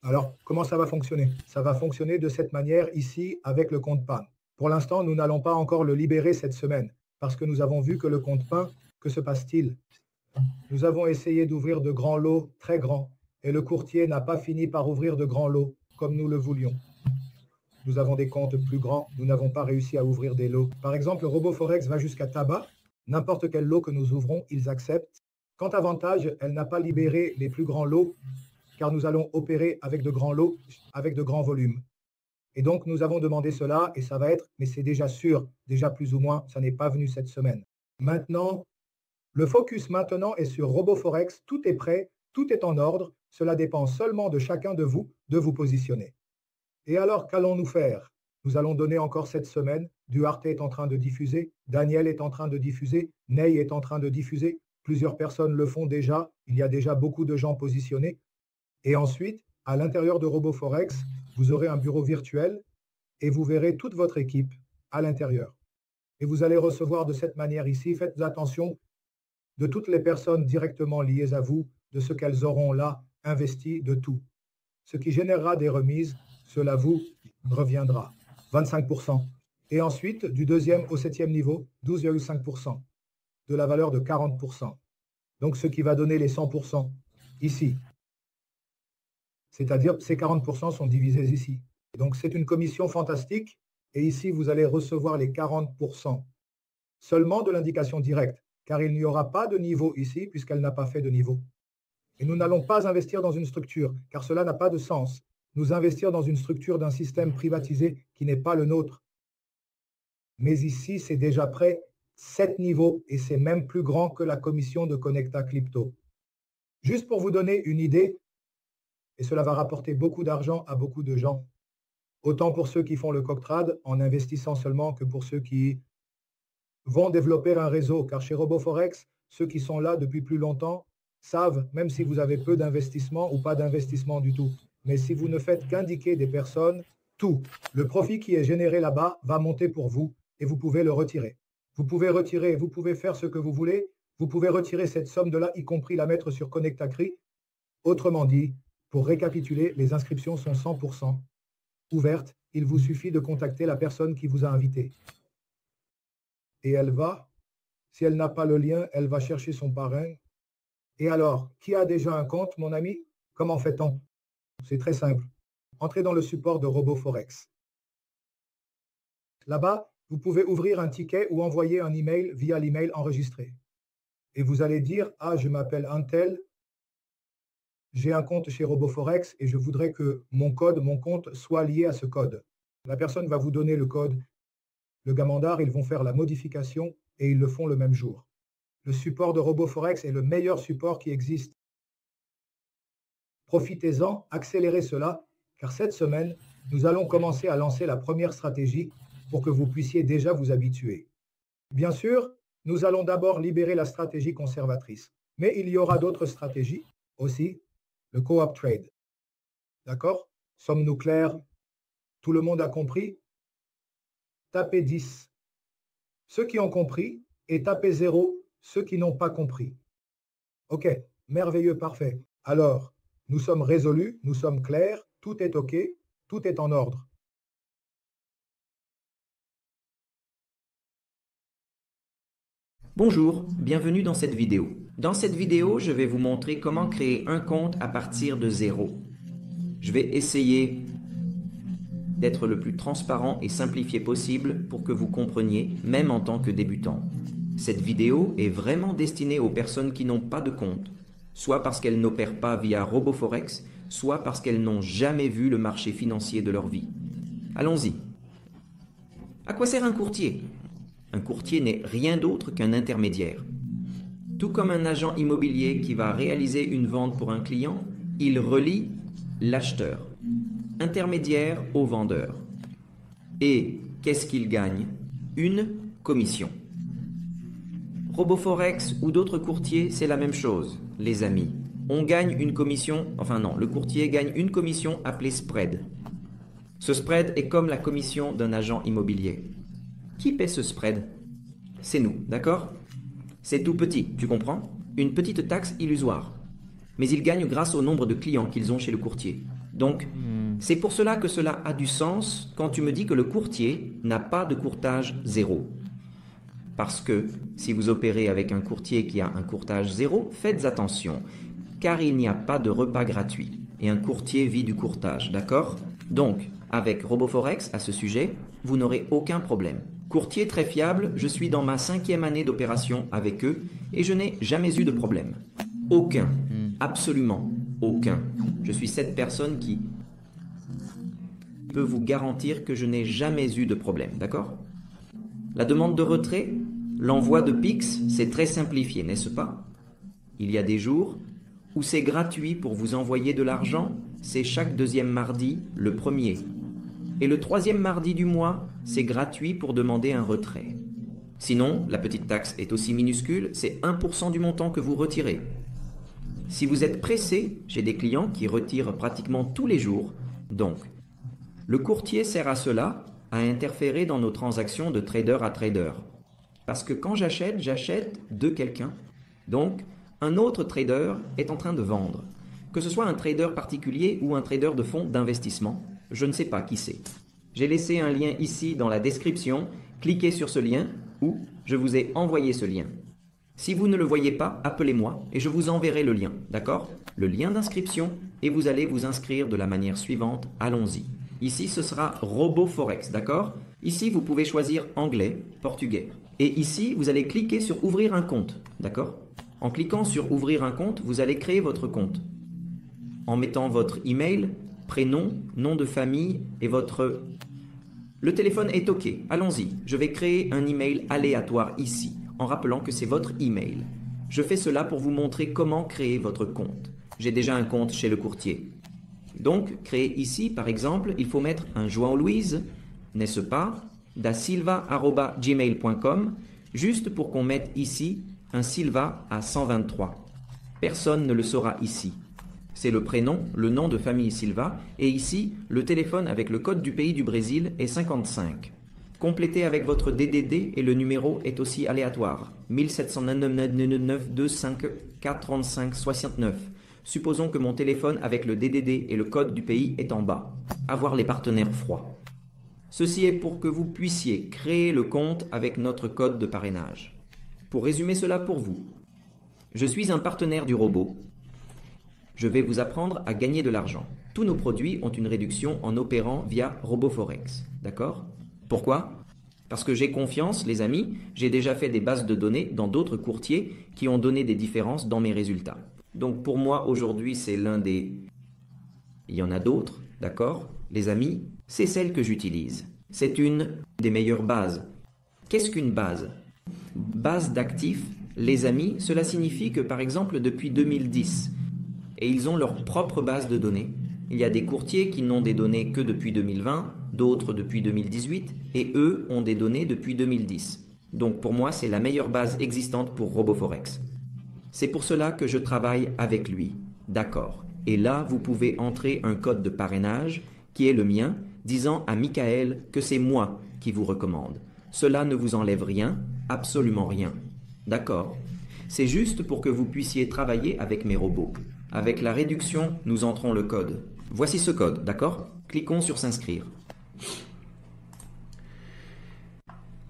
Alors, comment ça va fonctionner? Ça va fonctionner de cette manière ici avec le compte PAN. Pour l'instant, nous n'allons pas encore le libérer cette semaine parce que nous avons vu que le compte PAN, que se passe-t-il? Nous avons essayé d'ouvrir de grands lots très grands et le courtier n'a pas fini par ouvrir de grands lots comme nous le voulions. Nous avons des comptes plus grands, nous n'avons pas réussi à ouvrir des lots. Par exemple, RoboForex va jusqu'à tabac. N'importe quel lot que nous ouvrons, ils acceptent. Quant à Avantage, elle n'a pas libéré les plus grands lots car nous allons opérer avec de grands lots, avec de grands volumes. Et donc, nous avons demandé cela et ça va être, mais c'est déjà sûr, déjà plus ou moins, ça n'est pas venu cette semaine. Maintenant, le focus maintenant est sur RoboForex, tout est prêt, tout est en ordre, cela dépend seulement de chacun de vous positionner. Et alors, qu'allons-nous faire? Nous allons donner encore cette semaine, Duarte est en train de diffuser, Daniel est en train de diffuser, Ney est en train de diffuser, plusieurs personnes le font déjà, il y a déjà beaucoup de gens positionnés. Et ensuite, à l'intérieur de RoboForex, vous aurez un bureau virtuel et vous verrez toute votre équipe à l'intérieur. Et vous allez recevoir de cette manière ici, faites attention de toutes les personnes directement liées à vous, de ce qu'elles auront là investi, de tout. Ce qui générera des remises, cela vous reviendra. 25%. Et ensuite, du deuxième au septième niveau, 12,5%. De la valeur de 40%. Donc, ce qui va donner les 100% ici. C'est-à-dire ces 40% sont divisés ici. Donc, c'est une commission fantastique. Et ici, vous allez recevoir les 40% seulement de l'indication directe, car il n'y aura pas de niveau ici, puisqu'elle n'a pas fait de niveau. Et nous n'allons pas investir dans une structure, car cela n'a pas de sens. Nous investir dans une structure d'un système privatisé qui n'est pas le nôtre. Mais ici, c'est déjà prêt, 7 niveaux, et c'est même plus grand que la commission de Connecta Crypto. Juste pour vous donner une idée, et cela va rapporter beaucoup d'argent à beaucoup de gens, autant pour ceux qui font le coq-trade en investissant seulement que pour ceux qui vont développer un réseau, car chez RoboForex, ceux qui sont là depuis plus longtemps savent, même si vous avez peu d'investissement ou pas d'investissement du tout, mais si vous ne faites qu'indiquer des personnes, tout, le profit qui est généré là-bas va monter pour vous et vous pouvez le retirer. Vous pouvez retirer, vous pouvez faire ce que vous voulez, vous pouvez retirer cette somme de là, y compris la mettre sur ConnectaCry. Autrement dit, pour récapituler, les inscriptions sont 100% ouvertes. Il vous suffit de contacter la personne qui vous a invité. Et elle va, si elle n'a pas le lien, elle va chercher son parrain. Et alors, qui a déjà un compte, mon ami? Comment fait-on? C'est très simple. Entrez dans le support de RoboForex. Là-bas, vous pouvez ouvrir un ticket ou envoyer un email via l'email enregistré. Et vous allez dire, ah, je m'appelle Untel, j'ai un compte chez RoboForex et je voudrais que mon compte soit lié à ce code. La personne va vous donner le code. Le gamandard, ils vont faire la modification et ils le font le même jour. Le support de RoboForex est le meilleur support qui existe. Profitez-en, accélérez cela, car cette semaine, nous allons commencer à lancer la première stratégie pour que vous puissiez déjà vous habituer. Bien sûr, nous allons d'abord libérer la stratégie conservatrice, mais il y aura d'autres stratégies aussi, le co-op trade. D'accord? Sommes-nous clairs? Tout le monde a compris? Tapez 10, ceux qui ont compris, et tapez 0, ceux qui n'ont pas compris. OK, merveilleux, parfait. Alors, nous sommes résolus, nous sommes clairs, tout est OK, tout est en ordre. Bonjour, bienvenue dans cette vidéo. Dans cette vidéo, je vais vous montrer comment créer un compte à partir de zéro. Je vais essayer d'être le plus transparent et simplifié possible pour que vous compreniez, même en tant que débutant. Cette vidéo est vraiment destinée aux personnes qui n'ont pas de compte, soit parce qu'elles n'opèrent pas via RoboForex, soit parce qu'elles n'ont jamais vu le marché financier de leur vie. Allons-y. À quoi sert un courtier? Un courtier n'est rien d'autre qu'un intermédiaire. Tout comme un agent immobilier qui va réaliser une vente pour un client, il relie l'acheteur, intermédiaire au vendeur. Et qu'est-ce qu'il gagne? Une commission. RoboForex ou d'autres courtiers, c'est la même chose, les amis. On gagne une commission, enfin non, le courtier gagne une commission appelée spread. Ce spread est comme la commission d'un agent immobilier. Qui paie ce spread? C'est nous, d'accord? C'est tout petit, tu comprends? Une petite taxe illusoire. Mais ils gagnent grâce au nombre de clients qu'ils ont chez le courtier. Donc, c'est pour cela que cela a du sens quand tu me dis que le courtier n'a pas de courtage zéro. Parce que si vous opérez avec un courtier qui a un courtage zéro, faites attention, car il n'y a pas de repas gratuit. Et un courtier vit du courtage, d'accord? Donc, avec RoboForex, à ce sujet, vous n'aurez aucun problème. Courtier très fiable, je suis dans ma 5e année d'opération avec eux et je n'ai jamais eu de problème. Aucun. Absolument aucun. Je suis cette personne qui peut vous garantir que je n'ai jamais eu de problème, d'accord? La demande de retrait, l'envoi de Pix, c'est très simplifié, n'est-ce pas? Il y a des jours où c'est gratuit pour vous envoyer de l'argent, c'est chaque 2e mardi, le 1er. Et le 3e mardi du mois, c'est gratuit pour demander un retrait. Sinon, la petite taxe est aussi minuscule, c'est 1% du montant que vous retirez. Si vous êtes pressé, j'ai des clients qui retirent pratiquement tous les jours. Donc, le courtier sert à cela, à interférer dans nos transactions de trader à trader. Parce que quand j'achète de quelqu'un. Donc, un autre trader est en train de vendre. Que ce soit un trader particulier ou un trader de fonds d'investissement, je ne sais pas qui c'est. J'ai laissé un lien ici dans la description. Cliquez sur ce lien ou je vous ai envoyé ce lien. Si vous ne le voyez pas, appelez-moi et je vous enverrai le lien, d'accord? Le lien d'inscription et vous allez vous inscrire de la manière suivante. Allons-y. Ici, ce sera RoboForex, d'accord? Ici, vous pouvez choisir anglais, portugais. Et ici, vous allez cliquer sur ouvrir un compte, d'accord? En cliquant sur ouvrir un compte, vous allez créer votre compte. En mettant votre email, prénom, nom de famille et votre... Le téléphone est OK. Allons-y. Je vais créer un email aléatoire ici, en rappelant que c'est votre email. Je fais cela pour vous montrer comment créer votre compte. J'ai déjà un compte chez le courtier. Donc, créer ici, par exemple, il faut mettre un João Luiz, n'est-ce pas, dasilva@gmail.com, juste pour qu'on mette ici un Silva à 123. Personne ne le saura ici. C'est le prénom, le nom de famille Silva, et ici, le téléphone avec le code du pays du Brésil est 55. Complétez avec votre DDD et le numéro est aussi aléatoire. 1799-254-35-69. Supposons que mon téléphone avec le DDD et le code du pays est en bas. Avoir les partenaires froids. Ceci est pour que vous puissiez créer le compte avec notre code de parrainage. Pour résumer cela pour vous, je suis un partenaire du robot. Je vais vous apprendre à gagner de l'argent. Tous nos produits ont une réduction en opérant via RoboForex. D'accord? Pourquoi? Parce que j'ai confiance, les amis, j'ai déjà fait des bases de données dans d'autres courtiers qui ont donné des différences dans mes résultats. Donc pour moi, aujourd'hui, c'est l'un des... Il y en a d'autres, d'accord? Les amis, c'est celle que j'utilise. C'est une des meilleures bases. Qu'est-ce qu'une base? Base d'actifs, les amis, cela signifie que par exemple depuis 2010, et ils ont leur propre base de données. Il y a des courtiers qui n'ont des données que depuis 2020, d'autres depuis 2018, et eux ont des données depuis 2010. Donc pour moi, c'est la meilleure base existante pour RoboForex. C'est pour cela que je travaille avec lui. D'accord. Et là, vous pouvez entrer un code de parrainage, qui est le mien, disant à Michael que c'est moi qui vous recommande. Cela ne vous enlève rien, absolument rien. D'accord. C'est juste pour que vous puissiez travailler avec mes robots. Avec la réduction, nous entrons le code. Voici ce code, d'accord? Cliquons sur s'inscrire.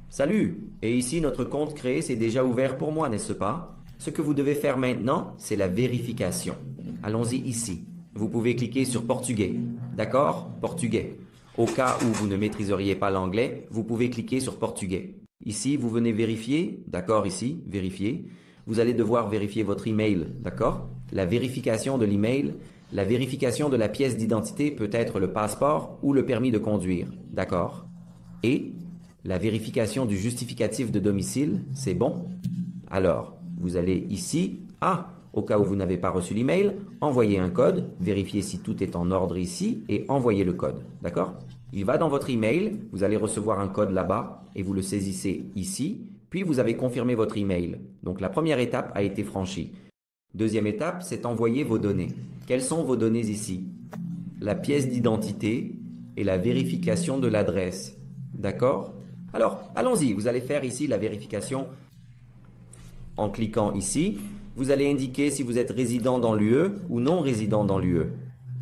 Salut! Et ici, notre compte créé, c'est déjà ouvert pour moi, n'est-ce pas? Ce que vous devez faire maintenant, c'est la vérification. Allons-y ici. Vous pouvez cliquer sur portugais. D'accord? Portugais. Au cas où vous ne maîtriseriez pas l'anglais, vous pouvez cliquer sur portugais. Ici, vous venez vérifier. D'accord, ici, vérifier. Vous allez devoir vérifier votre email, d'accord? La vérification de l'email, la vérification de la pièce d'identité peut être le passeport ou le permis de conduire, d'accord? Et la vérification du justificatif de domicile, c'est bon? Alors, vous allez ici, au cas où vous n'avez pas reçu l'email, envoyez un code, vérifiez si tout est en ordre ici et envoyez le code, d'accord? Il va dans votre email, vous allez recevoir un code là-bas et vous le saisissez ici. Puis vous avez confirmé votre email. Donc la première étape a été franchie. Deuxième étape, c'est envoyer vos données. Quelles sont vos données ici? La pièce d'identité et la vérification de l'adresse. D'accord? Alors, allons-y. Vous allez faire ici la vérification en cliquant ici. Vous allez indiquer si vous êtes résident dans l'UE ou non résident dans l'UE.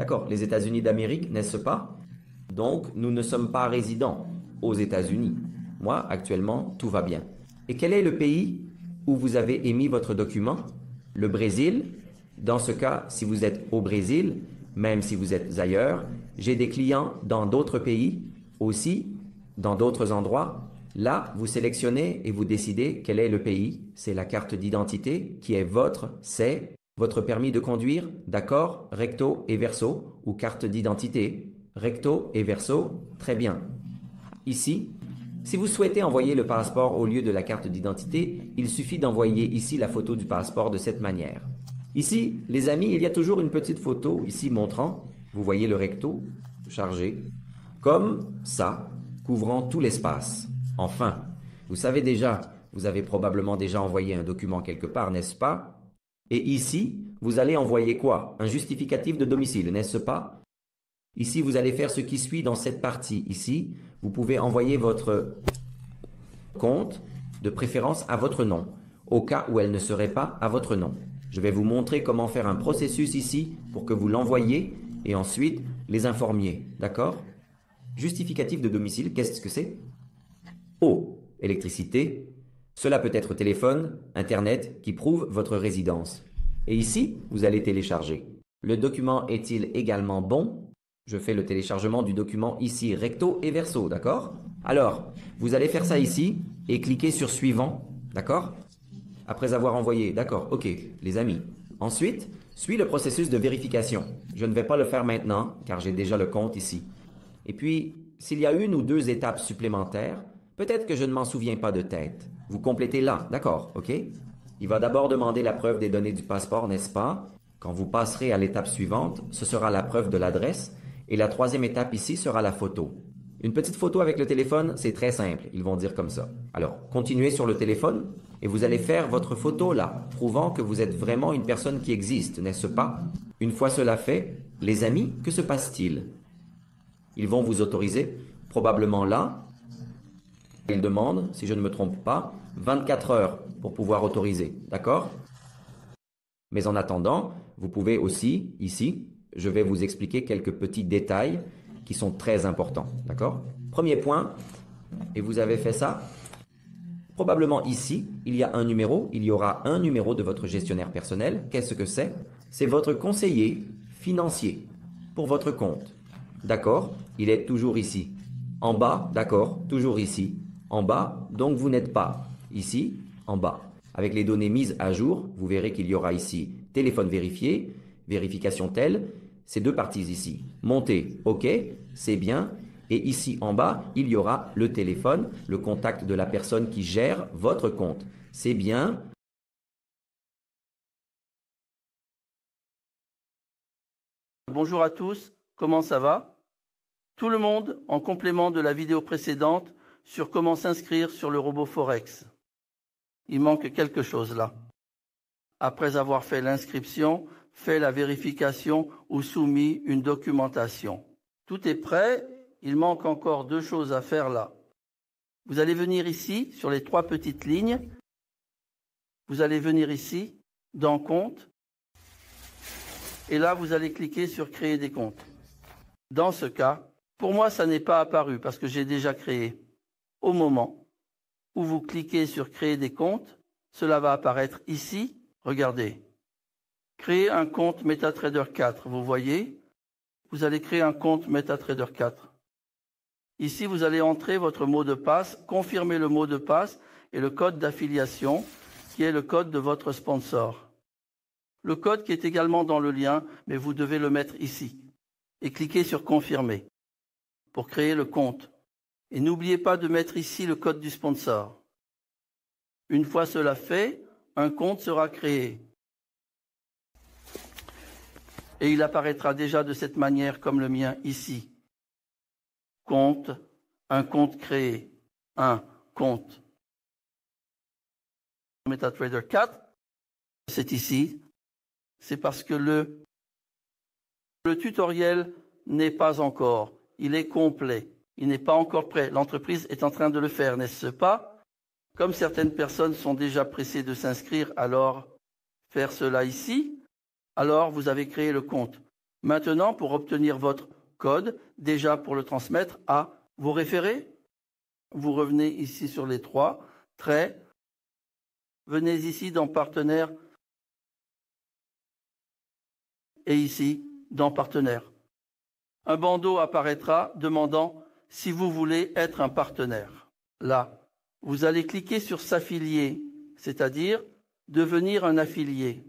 D'accord, les États-Unis d'Amérique, n'est-ce pas? Donc, nous ne sommes pas résidents aux États-Unis. Moi, actuellement, tout va bien. Et quel est le pays où vous avez émis votre document? Le Brésil? Dans ce cas, si vous êtes au Brésil, même si vous êtes ailleurs, j'ai des clients dans d'autres pays aussi, dans d'autres endroits. Là, vous sélectionnez et vous décidez quel est le pays. C'est la carte d'identité qui est votre, c'est votre permis de conduire, d'accord, recto et verso, ou carte d'identité, recto et verso, très bien. Ici, si vous souhaitez envoyer le passeport au lieu de la carte d'identité, il suffit d'envoyer ici la photo du passeport de cette manière. Ici, les amis, il y a toujours une petite photo ici montrant, vous voyez le recto chargé, comme ça, couvrant tout l'espace. Enfin, vous savez déjà, vous avez probablement déjà envoyé un document quelque part, n'est-ce pas? Et ici, vous allez envoyer quoi? Un justificatif de domicile, n'est-ce pas? Ici, vous allez faire ce qui suit dans cette partie. Ici, vous pouvez envoyer votre compte, de préférence à votre nom, au cas où elle ne serait pas à votre nom. Je vais vous montrer comment faire un processus ici pour que vous l'envoyiez et ensuite les informiez. D'accord? Justificatif de domicile, qu'est-ce que c'est? Eau, électricité. Cela peut être téléphone, Internet, qui prouve votre résidence. Et ici, vous allez télécharger. Le document est-il également bon? Je fais le téléchargement du document ici, recto et verso, d'accord? Alors, vous allez faire ça ici et cliquer sur suivant, d'accord? Après avoir envoyé, d'accord, ok, les amis. Ensuite, suit le processus de vérification. Je ne vais pas le faire maintenant, car j'ai déjà le compte ici. Et puis, s'il y a une ou deux étapes supplémentaires, peut-être que je ne m'en souviens pas de tête. Vous complétez là, d'accord, ok? Il va d'abord demander la preuve des données du passeport, n'est-ce pas? Quand vous passerez à l'étape suivante, ce sera la preuve de l'adresse. Et la troisième étape ici sera la photo. Une petite photo avec le téléphone, c'est très simple. Ils vont dire comme ça. Alors, continuez sur le téléphone et vous allez faire votre photo là, prouvant que vous êtes vraiment une personne qui existe, n'est-ce pas? Une fois cela fait, les amis, que se passe-t-il? Ils vont vous autoriser, probablement là. Ils demandent, si je ne me trompe pas, 24 heures pour pouvoir autoriser. D'accord? Mais en attendant, vous pouvez aussi, ici, je vais vous expliquer quelques petits détails qui sont très importants. D'accord? Premier point, et vous avez fait ça, probablement ici, il y a un numéro, il y aura un numéro de votre gestionnaire personnel. Qu'est-ce que c'est? C'est votre conseiller financier pour votre compte. D'accord? Il est toujours ici. En bas, d'accord, toujours ici. En bas, donc vous n'êtes pas ici, en bas. Avec les données mises à jour, vous verrez qu'il y aura ici téléphone vérifié, vérification telle, ces deux parties ici. Montez, ok, c'est bien. Et ici en bas, il y aura le téléphone, le contact de la personne qui gère votre compte. C'est bien. Bonjour à tous, comment ça va? Tout le monde, en complément de la vidéo précédente sur comment s'inscrire sur le robot Forex. Il manque quelque chose là. Après avoir fait l'inscription, fait la vérification ou soumis une documentation. Tout est prêt, il manque encore deux choses à faire là. Vous allez venir ici, sur les trois petites lignes. Vous allez venir ici, dans Compte. Et là, vous allez cliquer sur Créer des comptes. Dans ce cas, pour moi, ça n'est pas apparu parce que j'ai déjà créé. Au moment où vous cliquez sur Créer des comptes, cela va apparaître ici. Regardez. Créer un compte MetaTrader 4. Vous voyez, vous allez créer un compte MetaTrader 4. Ici, vous allez entrer votre mot de passe, confirmer le mot de passe et le code d'affiliation, qui est le code de votre sponsor. Le code qui est également dans le lien, mais vous devez le mettre ici. Et cliquez sur Confirmer pour créer le compte. Et n'oubliez pas de mettre ici le code du sponsor. Une fois cela fait, un compte sera créé. Et il apparaîtra déjà de cette manière comme le mien ici. Compte, un compte créé, un compte. MetaTrader 4, c'est ici. C'est parce que le tutoriel n'est pas encore. Il est complet. Il n'est pas encore prêt. L'entreprise est en train de le faire, n'est-ce pas? Comme certaines personnes sont déjà pressées de s'inscrire, alors faire cela ici, alors vous avez créé le compte. Maintenant, pour obtenir votre code, déjà pour le transmettre à vos référés, vous revenez ici sur les 3 traits. Venez ici dans Partenaire et ici dans Partenaire. Un bandeau apparaîtra demandant si vous voulez être un partenaire. Là, vous allez cliquer sur S'affilier, c'est-à-dire devenir un affilié.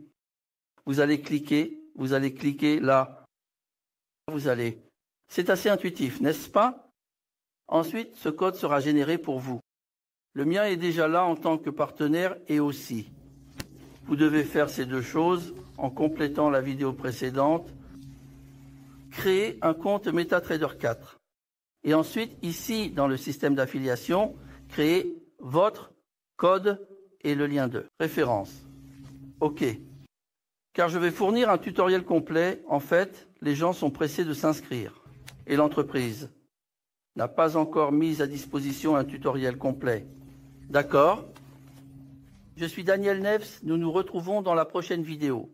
Vous allez cliquer là. C'est assez intuitif, n'est-ce pas? Ensuite, ce code sera généré pour vous. Le mien est déjà là en tant que partenaire et aussi. Vous devez faire ces 2 choses en complétant la vidéo précédente. Créer un compte MetaTrader 4. Et ensuite, ici, dans le système d'affiliation, créer votre code et le lien de référence. OK. Car je vais fournir un tutoriel complet. En fait, les gens sont pressés de s'inscrire. Et l'entreprise n'a pas encore mis à disposition un tutoriel complet. D'accord? Je suis Daniel Neves. Nous nous retrouvons dans la prochaine vidéo.